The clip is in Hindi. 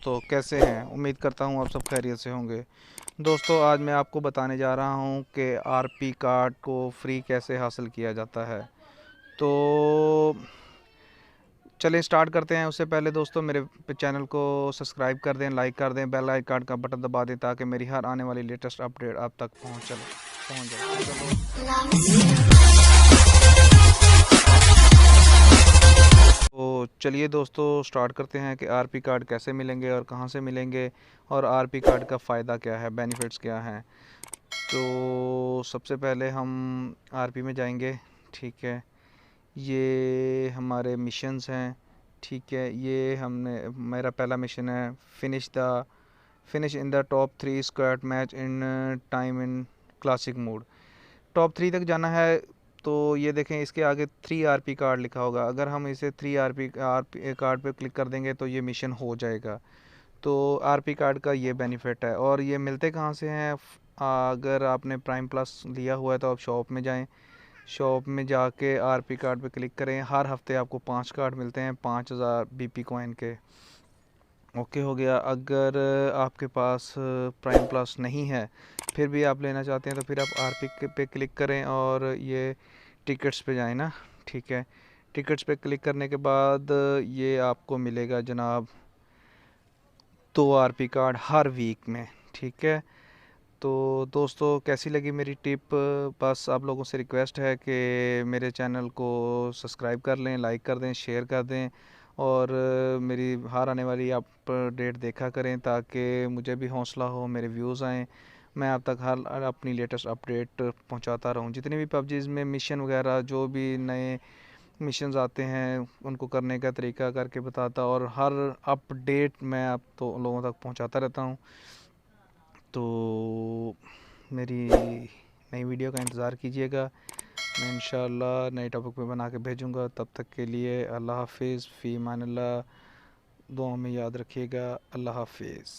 दोस्तों, कैसे हैं? उम्मीद करता हूँ आप सब खैरियत से होंगे। दोस्तों, आज मैं आपको बताने जा रहा हूँ कि आरपी कार्ड को फ्री कैसे हासिल किया जाता है। तो चलिए स्टार्ट करते हैं। उससे पहले दोस्तों, मेरे चैनल को सब्सक्राइब कर दें, लाइक कर दें, बेल आइकन का बटन दबा दें ताकि मेरी हर आने वाली लेटेस्ट अपडेट आप तक पहुँच जाए। तो चलिए दोस्तों, स्टार्ट करते हैं कि आरपी कार्ड कैसे मिलेंगे और कहाँ से मिलेंगे और आरपी कार्ड का फ़ायदा क्या है, बेनिफिट्स क्या हैं। तो सबसे पहले हम आरपी में जाएंगे। ठीक है, ये हमारे मिशंस हैं। ठीक है, ये हमने मेरा पहला मिशन है, finish in the top 3 squad match in time in classic mode. Top 3 तक जाना है। तो ये देखें, इसके आगे 3 आरपी कार्ड लिखा होगा। अगर हम इसे 3 आरपी कार्ड पे क्लिक कर देंगे तो ये मिशन हो जाएगा। तो आरपी कार्ड का ये बेनिफिट है। और ये मिलते कहाँ से हैं? अगर आपने प्राइम प्लस लिया हुआ है तो आप शॉप में जाएं, शॉप में जाके आरपी कार्ड पे क्लिक करें। हर हफ्ते आपको 5 कार्ड मिलते हैं 5000 बीपी कॉइन के। ओके हो गया। अगर आपके पास प्राइम प्लस नहीं है, फिर भी आप लेना चाहते हैं, तो फिर आप आरपी पे क्लिक करें और ये टिकट्स पे जाएं ना। ठीक है, टिकट्स पे क्लिक करने के बाद ये आपको मिलेगा जनाब 2 आरपी कार्ड हर वीक में। ठीक है, तो दोस्तों, कैसी लगी मेरी टिप? बस आप लोगों से रिक्वेस्ट है कि मेरे चैनल को सब्सक्राइब कर लें, लाइक कर दें, शेयर कर दें और मेरी हर आने वाली अपडेट देखा करें ताकि मुझे भी हौसला हो, मेरे व्यूज़ आएँ, मैं आप तक हर अपनी लेटेस्ट अपडेट पहुंचाता रहूं। जितने भी पबजीज़ में मिशन वगैरह, जो भी नए मिशंस आते हैं, उनको करने का तरीका करके बताता और हर अपडेट मैं आप तो लोगों तक पहुंचाता रहता हूं। तो मेरी नई वीडियो का इंतज़ार कीजिएगा। मैं इंशाल्लाह नए टॉपिक पे बना के भेजूँगा। तब तक के लिए अल्लाह हाफिज़, फ़ी अमानिल्लाह। दुआ में याद रखिएगा। अल्लाह हाफिज़।